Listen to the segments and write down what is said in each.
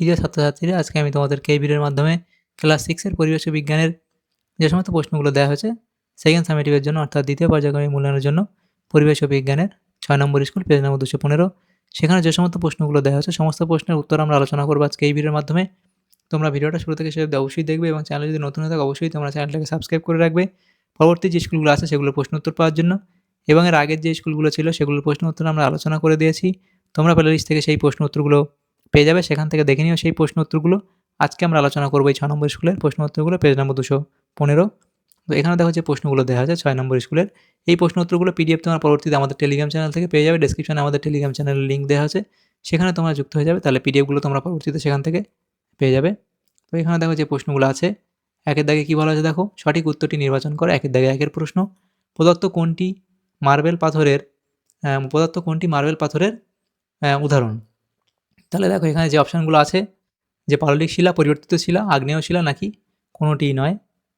প্রিয় ছাত্রছাত্রীরা, আজকে আমি তোমাদেরকে এই ভিডিওর মাধ্যমে ক্লাস 6 এর পরিবেশ ও বিজ্ঞানের যে সমস্ত প্রশ্নগুলো দেওয়া হয়েছে সেকেন্ড সামেটিভের জন্য অর্থাৎ দ্বিতীয় পর্যায়ক্রমিক মূল্যায়নের জন্য পরিবেশ ও বিজ্ঞানের 6 নম্বর স্কুল পেজ নম্বর 215 সেখানে যে সমস্ত প্রশ্নগুলো দেওয়া হয়েছে সমস্ত প্রশ্নের উত্তর আমরা আলোচনা করবো আজকে এই ভিডিওর মাধ্যমে। তোমরা ভিডিওটা শুরু থেকে শেষ অবধি অবশ্যই দেখবে এবং চ্যানেলে যদি নতুন হয়ে থাকে অবশ্যই তোমরা চ্যানেলটাকে সাবস্ক্রাইব করে রাখবে পরবর্তী যে স্কুলগুলো আছে সেগুলোর প্রশ্ন উত্তর পাওয়ার জন্য। এবং এর আগের যে স্কুলগুলো ছিল সেগুলোর প্রশ্ন উত্তর আমরা আলোচনা করে দিয়েছি, তোমরা প্লেলিস্ট থেকে সেই প্রশ্ন উত্তরগুলো পেয়ে যাবে, সেখান থেকে দেখে নিও সেই প্রশ্ন উত্তরগুলো। আজকে আমরা আলোচনা করবো এই 6 নম্বর স্কুলের প্রশ্ন উত্তরগুলো পেজ নম্বর 215। তো এখানে দেখো যে প্রশ্নগুলো দেওয়া আছে 6 নম্বর স্কুলের, এই প্রশ্ন উত্তরগুলো পিডিএফ তোমরা পরবর্তীতে আমাদের টেলিগ্রাম চ্যানেল থেকে পেয়ে যাবে। ডেসক্রিপশনে আমাদের টেলিগ্রাম চ্যানেলের লিঙ্ক দেওয়া আছে, সেখানে তোমরা যুক্ত হয়ে যাবে, তাহলে পিডিএফগুলো তোমরা পরবর্তীতে সেখান থেকে পেয়ে যাবে। তো এখানে দেখো যে প্রশ্নগুলো আছে, একের দাগে কী বলা আছে দেখো, সঠিক উত্তরটি নির্বাচন করো। একের দাগে একের প্রশ্ন, প্রদত্ত কোনটি মার্বেল পাথরের উদাহরণ। তাহলে দেখো এখানে যে অপশানগুলো আছে, যে পাললিক শিলা, পরিবর্তিত শিলা, আগ্নেয় শিলা নাকি কোনোটিই নয়,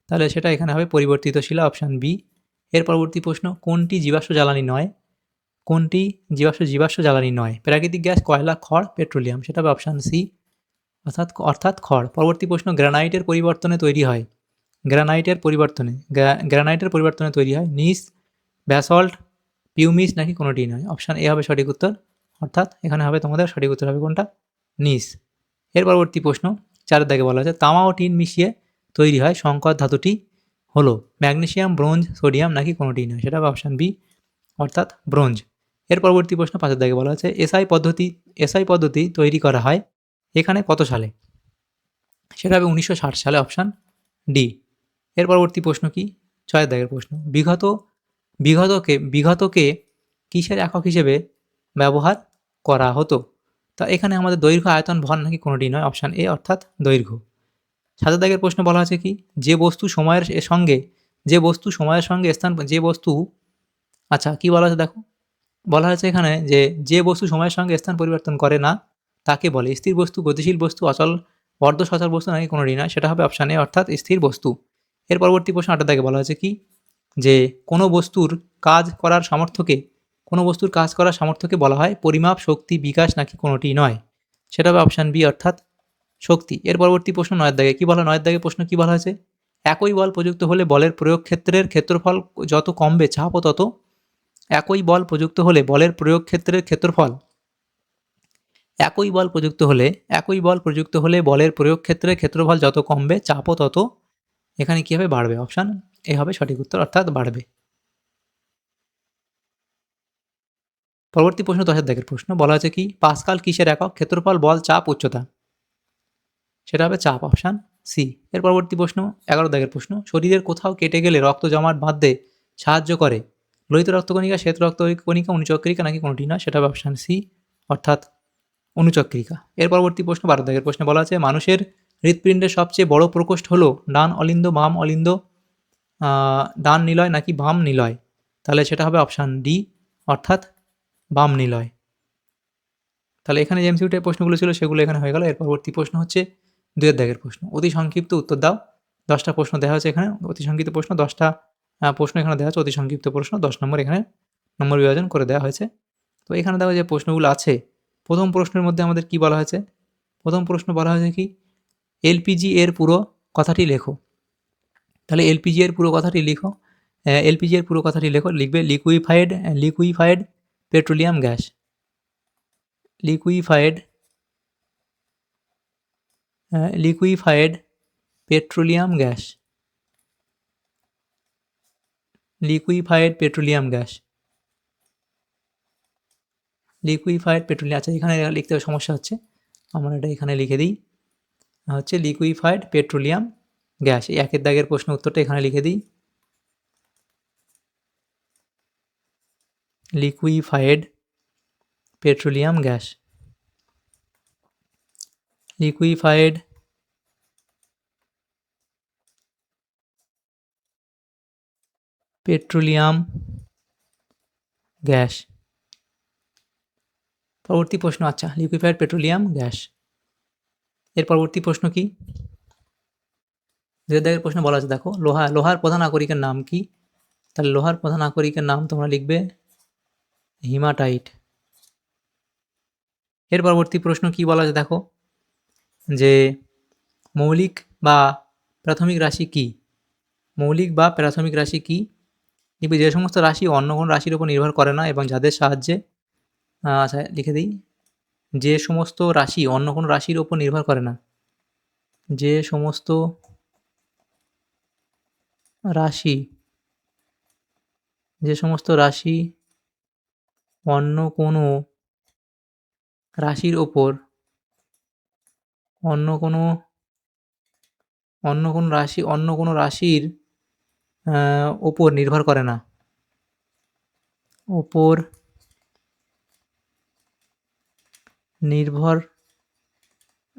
তাহলে সেটা এখানে হবে পরিবর্তিত শিলা, অপশান বি। এর পরবর্তী প্রশ্ন, কোনটি জীবাশ্ম জ্বালানি নয়? কোনটি জীবাশ্ম জ্বালানি নয়? প্রাকৃতিক গ্যাস, কয়লা, খড়, পেট্রোলিয়াম, সেটা হবে অপশান সি, অর্থাৎ খড়। পরবর্তী প্রশ্ন, গ্রানাইটের পরিবর্তনে তৈরি হয় তৈরি হয় নিস, ব্যাসল্ট, পিউমিস নাকি কোনোটিই নয়? অপশান এ হবে সঠিক উত্তর, অর্থাৎ এখানে হবে তোমাদের সঠিক উত্তর হবে কোনটা, নিস। এর পরবর্তী প্রশ্ন 4 দাগে বলা আছে, তামা ও টিন মিশিয়ে তৈরি হয় সংকর ধাতুটি হলো ম্যাগনেসিয়াম, ব্রোঞ্জ, সোডিয়াম নাকি কোনোটিই নয়? সেটা হবে অপশান বি, অর্থাৎ ব্রোঞ্জ। এর পরবর্তী প্রশ্ন 5 দাগে বলা আছে, এসআই পদ্ধতি তৈরি করা হয় এখানে কত সালে? সেটা হবে 1960 সালে, অপশান ডি। এর পরবর্তী প্রশ্ন কি, 6 দাগের প্রশ্ন, বিঘতকে কিসের একক হিসেবে ব্যবহার করা হতো? তা এখানে আমাদের দৈর্ঘ্য, আয়তন, ভর নাকি কোনোটি নয়? অপশান এ, অর্থাৎ দৈর্ঘ্য। 7 দাগের প্রশ্ন বলা আছে কি, যে বস্তু সময়ের সঙ্গে কি বলা আছে দেখো, বলা হয়েছে এখানে যে বস্তু সময়ের সঙ্গে স্থান পরিবর্তন করে না তাকে বলে স্থির বস্তু, গতিশীল বস্তু, অচল সচল বস্তু নাকি কোনোটি নয়? সেটা হবে অপশান এ, অর্থাৎ স্থির বস্তু। এর পরবর্তী প্রশ্ন 8 দাগে বলা হয়েছে কি, যে কোনো বস্তুর কাজ করার সামর্থ্যকে বলা হয় পরিমাপ, শক্তি, বিকাশ নাকি কোনোটিই নয়? সেটা হবে অপশান বি, অর্থাৎ শক্তি। এর পরবর্তী প্রশ্ন 9 দাগে কী বলা, 9 দাগে প্রশ্ন কী বলা হয়েছে, একই বল প্রযুক্ত হলে বলের প্রয়োগ ক্ষেত্রের ক্ষেত্রফল যত কমবে চাপও তত, একই বল প্রযুক্ত হলে বলের প্রয়োগ ক্ষেত্রের ক্ষেত্রফল বলের প্রয়োগ ক্ষেত্রের ক্ষেত্রফল যত কমবে চাপও তত এখানে কী হবে, বাড়বে। অপশান এ হবে সঠিক উত্তর, অর্থাৎ বাড়বে। পরবর্তী প্রশ্ন 10 দাগের প্রশ্ন বলা আছে কি, পাস্কাল কিসের একক? ক্ষেত্রফল, বল, চাপ, উচ্চতা, সেটা হবে চাপ, অপশান সি। এর পরবর্তী প্রশ্ন 11 দাগের প্রশ্ন, শরীরের কোথাও কেটে গেলে রক্ত জমাট বাঁধতে সাহায্য করে লোহিত রক্তকণিকা, শ্বেত রক্তকণিকা, অনুচক্রিকা নাকি কোনোটি নয়? সেটা হবে অপশান সি, অর্থাৎ অনুচক্রিকা। এর পরবর্তী প্রশ্ন 12 দাগের প্রশ্নে বলা আছে, মানুষের হৃৎপিণ্ডের সবচেয়ে বড় প্রকোষ্ঠ হলো ডান অলিন্দ, বাম অলিন্দ, ডান নিলয় নাকি বাম নিলয়? তাহলে সেটা হবে অপশান ডি, অর্থাৎ বাম নিলয়। তাহলে এখানে যে এমসিকিউ টাইপ প্রশ্নগুলো ছিল সেগুলো এখানে হয়ে গেল। এর পরবর্তী প্রশ্ন হচ্ছে 2 দাগের প্রশ্ন, অতি সংক্ষিপ্ত উত্তর দাও। 10টা প্রশ্ন দেওয়া হয়েছে এখানে, অতি সংক্ষিপ্ত প্রশ্ন 10টা প্রশ্ন এখানে দেওয়া হচ্ছে, অতি সংক্ষিপ্ত প্রশ্ন 10 নম্বর এখানে নম্বর বিভাজন করে দেওয়া হয়েছে। তো এখানে দেখো যে প্রশ্নগুলো আছে, প্রথম প্রশ্নের মধ্যে আমাদের কি বলা হয়েছে, প্রথম প্রশ্ন বলা হয়েছে কি, এলপিজি এর পুরো কথাটি লেখো। তাহলে এলপিজি এর পুরো কথাটি লিখবে liquefied petroleum gas, liquefied petroleum gas, আচ্ছা এখানে লিখতে সমস্যা হচ্ছে, আমরা এটা এখানে লিখে দিই, হচ্ছে লিকুইফাইড পেট্রোলিয়াম গ্যাস। এই 1 দাগের প্রশ্ন উত্তরটা এখানে লিখে দিই, liquefied petroleum gas, liquefied petroleum gas. পরবর্তী প্রশ্ন, আচ্ছা লিকুইফাইড পেট্রোলিয়াম গ্যাস। এর পরবর্তী প্রশ্ন কি, 2 দাগের প্রশ্ন বলা আছে দেখো, লোহার প্রধান আকরিকের নাম কি? তাহলে লোহার প্রধান আকরিকের নাম তোমরা লিখবে হিমাটাইট। এর পরবর্তী প্রশ্ন কি বলা আছে দেখো, যে মৌলিক বা প্রাথমিক রাশি কী? মৌলিক বা প্রাথমিক রাশি কী? লিখবে যে সমস্ত রাশি অন্য কোনো রাশির উপর নির্ভর করে না এবং যাদের সাহায্যে আচ্ছা লিখে দিই, যে সমস্ত রাশি অন্য কোনো রাশির উপর নির্ভর করে না। যে সমস্ত রাশি অন্য কোনো রাশির ওপর অন্য কোনো রাশির ওপর নির্ভর করে না।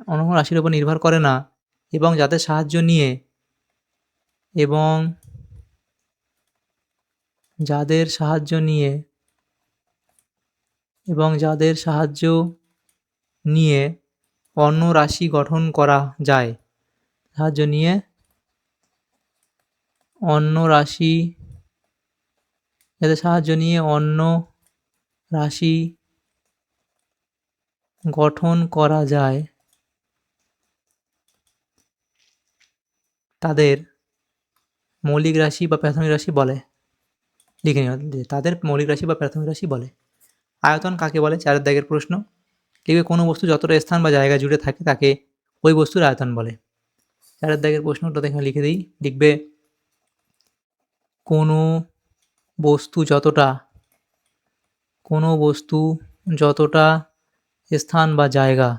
অন্য কোনো রাশির ওপর নির্ভর করে না এবং যাদের সাহায্য নিয়ে অন্য রাশি গঠন করা যায়। যাদের সাহায্য নিয়ে অন্য রাশি গঠন করা যায় তাদের মৌলিক রাশি বা প্রাথমিক রাশি বলে। লিখে নিও তাদের মৌলিক রাশি বা প্রাথমিক রাশি বলে। আয়তন কাকে বলে? 4 দাগের প্রশ্ন। লিখবে কোনো বস্তু যতটা স্থান বা জায়গা জুড়ে থাকে তাকে ওই বস্তুর আয়তন বলে। 4 দাগের প্রশ্নটা এখানে লিখে দিই। লিখবে কোনো বস্তু যতটা স্থান বা জায়গা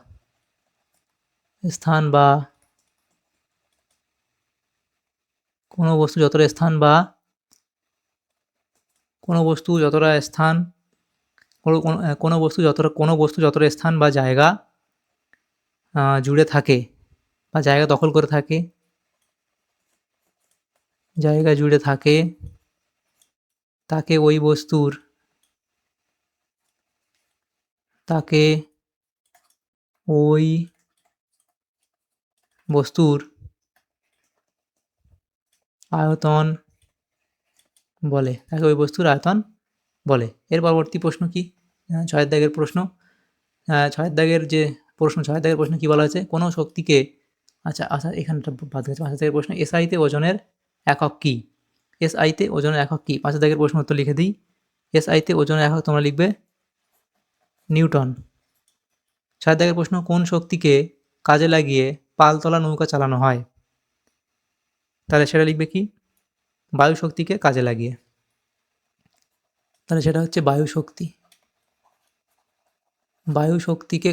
কোনো বস্তু যতটা স্থান বা জায়গা জুড়ে থাকে বা জায়গা দখল করে থাকে, তাকে ওই বস্তুর আয়তন বলে। এর পরবর্তী প্রশ্ন কি? 6 দাগের প্রশ্ন। 6 দাগের প্রশ্ন কি বলা হয়েছে? কোনো শক্তিকে আচ্ছা এখানটা বাদ গেছে। 5 দাগের প্রশ্ন, এসআইতে ওজনের একক কী? 5 দাগের প্রশ্ন উত্তর লিখে দিই। এসআইতে ওজনের একক তোমরা লিখবে নিউটন। 6 দাগের প্রশ্ন, কোন শক্তিকে কাজে লাগিয়ে পালতোলা নৌকা চালানো হয়? তাহলে সেটা লিখবে কি? বায়ু শক্তিকে কাজে লাগিয়ে। তাহলে সেটা হচ্ছে বায়ু শক্তিকে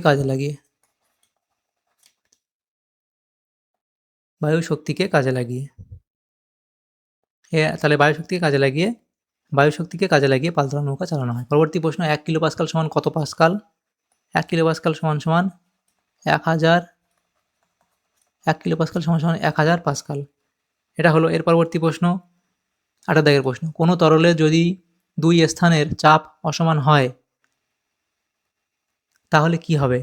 কাজে লাগিয়ে। তাহলে বায়ু শক্তিকে কাজে লাগিয়ে পালতোলা নৌকা চালানো হয়। পরবর্তী প্রশ্ন, 1 কিলো পাস্কাল সমান কত পাস্কাল? 1 কিলো পাস্কাল সমান 1000 1 কিলো পাস্কাল সমান 1000 পাস্কাল। এটা হলো। এর পরবর্তী প্রশ্ন 8 দাগের প্রশ্ন, কোনো তরলে যদি 2 স্থানের চাপ অসমান হয় তাহলে কি হবে?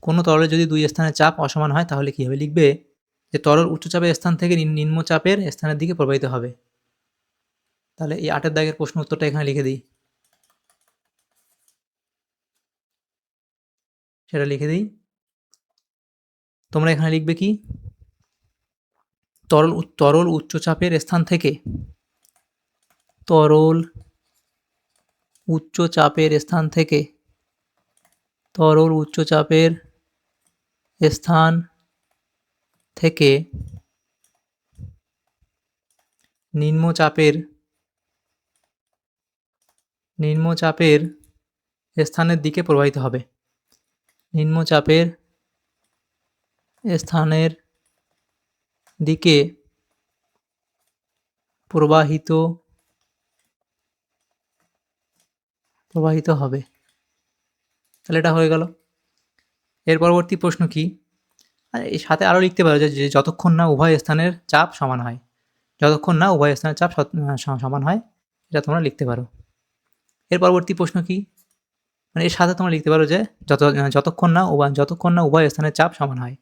কোনো তরলে যদি 2 স্থানের চাপ অসমান হয় তাহলে কি হবে? লিখবে যে তরল উচ্চচাপের স্থান থেকে নিম্নচাপের স্থানের দিকে প্রবাহিত হবে। তাহলে এই 8 দাগের প্রশ্ন উত্তরটা এখানে লিখে দিই। তোমরা এখানে লিখবে কি? তরল উচ্চচাপের স্থান থেকে নিম্নচাপের স্থানের দিকে প্রবাহিত হবে। নিম্নচাপের স্থানের দিকে প্রবাহিত হবে। তাহলে এটা হয়ে গেল। এর পরবর্তী প্রশ্ন কি? এর সাথে আরও লিখতে পারো যে যতক্ষণ না উভয় স্থানের চাপ সমান হয়। এটা তোমরা লিখতে পারো। এর পরবর্তী প্রশ্ন কি? মানে এর সাথে তোমরা লিখতে পারো যে যতক্ষণ না উভয় স্থানের চাপ সমান হয়।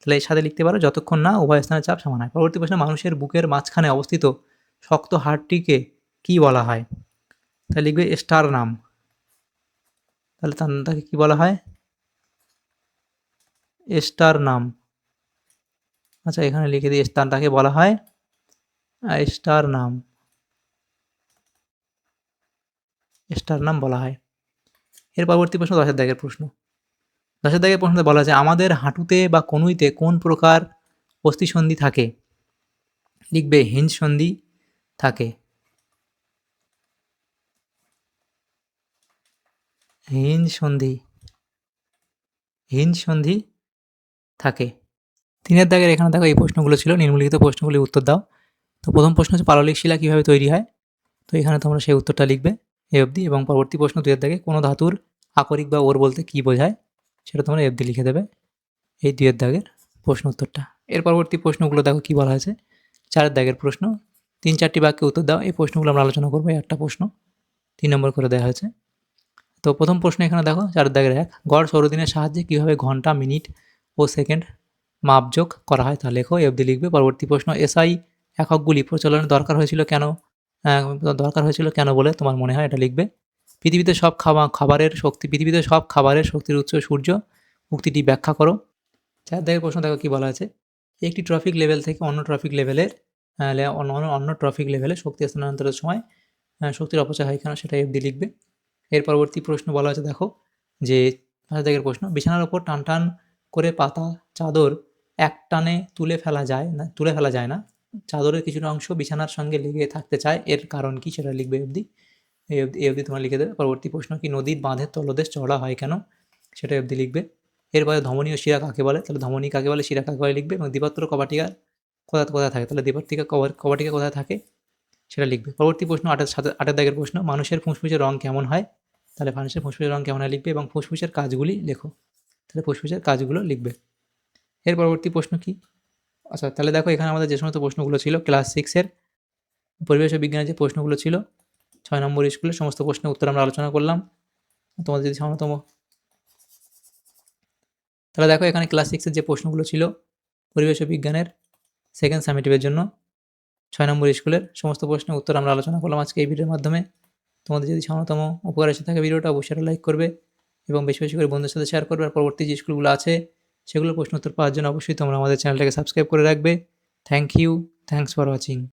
তাহলে এর সাথে লিখতে পারো যতক্ষণ না উভয় স্থানের চাপ সমান হয়। পরবর্তী প্রশ্ন, মানুষের বুকের মাঝখানে অবস্থিত শক্ত হাড়টিকে কি বলা হয়? তাহলে লিখবে স্টারনাম। তাহলে তাকে কি বলা হয়? স্টার নাম। আচ্ছা, এখানে লিখে দিই, তাকে বলা হয় স্টার নাম। স্টার নাম বলা হয়। এর পরবর্তী প্রশ্ন 10 দাগের প্রশ্ন। 10 দাগের প্রশ্নতে বলা আছে আমাদের হাঁটুতে বা কনুইতে কোন প্রকার অস্থিসন্ধি থাকে? লিখবে হিঞ্জ সন্ধি থাকে। হিঞ্জ সন্ধি, হিঞ্জ সন্ধি থাকে। 3 দাগের এখানে দেখো এই প্রশ্নগুলো ছিল, নিম্নলিখিত প্রশ্নগুলির উত্তর দাও। তো প্রথম প্রশ্ন হচ্ছে পাললিক শিলা কীভাবে তৈরি হয়? তো এখানে তোমরা সেই উত্তরটা লিখবে এই অবধি, এবং পরবর্তী প্রশ্ন 2 দাগে কোনো ধাতুর আকরিক বা ওর বলতে কী বোঝায়? সেটা তোমরা অবধি লিখে দেবে এই 2 দাগের প্রশ্ন উত্তরটা। এর পরবর্তী প্রশ্নগুলো দেখো কী বলা হয়েছে। 4 দাগের প্রশ্ন, 3-4টি বাক্যে উত্তর দাও। এই প্রশ্নগুলো আমরা আলোচনা করবো, এই 8টা প্রশ্ন 3 নম্বর করে দেওয়া হয়েছে। তো প্রথম প্রশ্ন এখানে দেখো 4 দাগের 1, গড় সৌরদিনের সাহায্যে কীভাবে ঘন্টা, মিনিট ও সেকেন্ড মাপযোগ করা হয়? তা লেখো, এই অবধি লিখবে। পরবর্তী প্রশ্ন, এসআই এককগুলি প্রচলনের দরকার হয়েছিল কেন বলে তোমার মনে হয়? এটা লিখবে। পৃথিবীতে সব খাবারের শক্তির উৎস সূর্য, উক্তিটি ব্যাখ্যা করো। 4 দাগের প্রশ্ন দেখো কী বলা আছে। একটি ট্রফিক লেভেল থেকে অন্য ট্রফিক লেভেলে শক্তি স্থানান্তরের সময় শক্তির অপচয় হয় কেন? সেটা অবধি লিখবে। এর পরবর্তী প্রশ্ন বলা আছে দেখো যে 5 দাগের প্রশ্ন, বিছানার ওপর টান টান করে পাতা চাদর একটানে তুলে ফেলা যায় না। চাদরের কিছুটা অংশ বিছানার সঙ্গে লেগে থাকতে চায়, এর কারণ কি? সেটা লিখবে এই অবধি তোমরা লিখে দেবে। পরবর্তী প্রশ্ন, কি নদীর বাঁধের তলদেশ চওড়া হয় কেন? সেটা অবধি লিখবে। এরপরে ধমনী ও শিরা কাকে বলে? তাহলে ধমনী কাকে বলে, শিরা কাকে বলে লিখবে। এবং দ্বিপত্র কবাটিকা কোথায় থাকে? তাহলে দ্বিপত্রিকা কবাটিকা কোথায় থাকে সেটা লিখবে। পরবর্তী প্রশ্ন 8 দাগের প্রশ্ন, মানুষের ফুসফুসের রং কেমন হয়? তাহলে মানুষের ফুসফুসের রং কেমন হয় লিখবে, এবং ফুসফুসের কাজগুলি লেখো। তাহলে ফুসফুসের কাজগুলো লিখবে। এর পরবর্তী প্রশ্ন কি? আচ্ছা, তাহলে দেখো এখানে আমাদের যে সমস্ত প্রশ্নগুলো ছিল ক্লাস 6-এর পরিবেশ ও বিজ্ঞানের যে প্রশ্নগুলো ছিল 6 নম্বর স্কুলের সমস্ত প্রশ্নের উত্তর আমরা আলোচনা করলাম। তোমাদের যদি সামান্যতম, তাহলে দেখো এখানে ক্লাস 6-এর যে প্রশ্নগুলো ছিল পরিবেশ ও বিজ্ঞানের সেকেন্ড সামেটিভের জন্য 6 নম্বর স্কুলের সমস্ত প্রশ্নের উত্তর আমরা আলোচনা করলাম আজকে এই ভিডিওর মাধ্যমে। তোমাদের যদি সামান্যতম উপকার এসে থাকে ভিডিওটা অবশ্যই লাইক করবে এবং বেশি বেশি করে বন্ধুদের সাথে শেয়ার করবে। আর পরবর্তী যে স্কুলগুলো আছে সেগুলোর প্রশ্ন উত্তর পাওয়ার জন্য অবশ্যই তোমরা আমাদের চ্যানেলটাকে সাবস্ক্রাইব করে রাখবে। Thank you, thanks for watching.